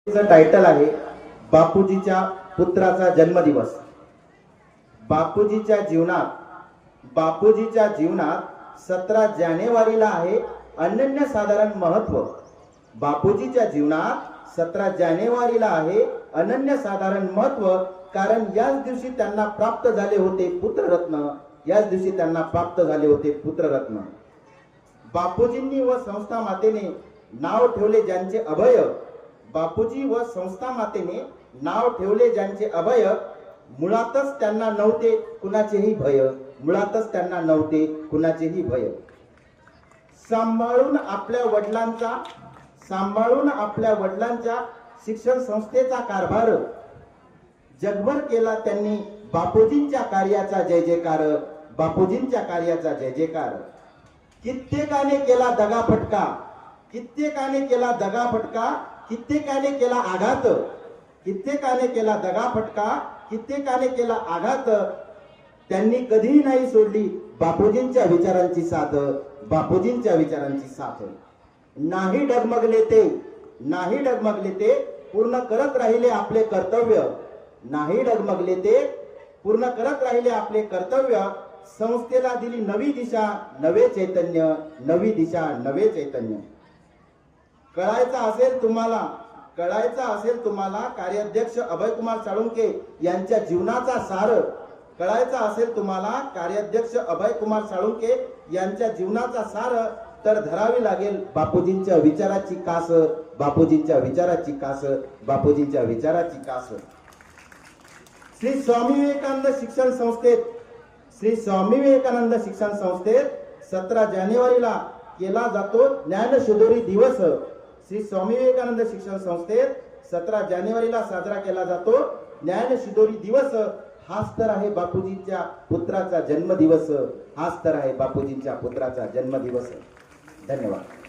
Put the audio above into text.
Title आहे बापूजीच्या पुत्राचा जन्मदिवस। बापूजीच्या जीवनात 17 जानेवारीला आहे अनन्यसाधारण महत्व। बापूजीच्या जीवनात 17 जानेवारीला आहे अनन्यसाधारण महत्व, कारण याच दिवशी त्यांना प्राप्त झाले होते पुत्ररत्न। याच दिवशी त्यांना प्राप्त झाले होते पुत्ररत्न। बापूजींनी व संस्था मातेने नाव ठेवले ज्यांचे अभय, बापूजी व संस्था मातेने नाव ठेवले ज्यांचे अभय, मुळातच त्यांना नव्हते कुणाचेही भय। मुळातच त्यांना नव्हते कुणाचेही भय। सांभाळून आपल्या वडिलांच्या शिक्षण संस्थेचा कारभार जगभर केला त्यांनी। बापूजींच्या कार्याचा जय जयकार, बापूजींच्या कार्याचा जय जयकार। कित्येकाने केला दगाफटका, कित्येकाने केला दगाफटका, कित्येकाने केला आघात, कित्येकाने केला दगाफटका, कित्येकाने केला आघात। त्यांनी कधीही नाही सोडली बापूजींच्या विचारांची साथ, बापूजींच्या विचारांची साथ। नाही डगमगले ते पूर्ण करत राहिले आपले कर्तव्य। नाही डगमगले ते पूर्ण करत राहिले आपले कर्तव्य। संस्थेला दिली नवी दिशा, नवे चैतन्य, नवी दिशा, नवे चैतन्य। कळायचा असेल तुम्हाला कार्याध्यक्ष अभयकुमार साळुंके यांच्या जीवनाचा सार। कळायचा असेल तुम्हाला कार्याध्यक्ष अभयकुमार साळुंके यांच्या जीवनाचा सार, तर धरावी लागेल बापूजींच्या विचाराची कास, बापूजींच्या विचाराची कास, बापूजींच्या विचाराची कास। श्री स्वामी विवेकानंद शिक्षण संस्थेत 17 जानेवारीला केला जातो ज्ञानशुद्धोरी दिवस। श्री स्वामी विवेकानंद शिक्षण संस्थेत 17 जानेवारीला साजरा केला जातो ज्ञानशुद्धोरी दिवस। हाच तर आहे बापूजींच्या पुत्राचा जन्मदिवस, हाच तर आहे बापूजींच्या पुत्राचा जन्मदिवस। धन्यवाद।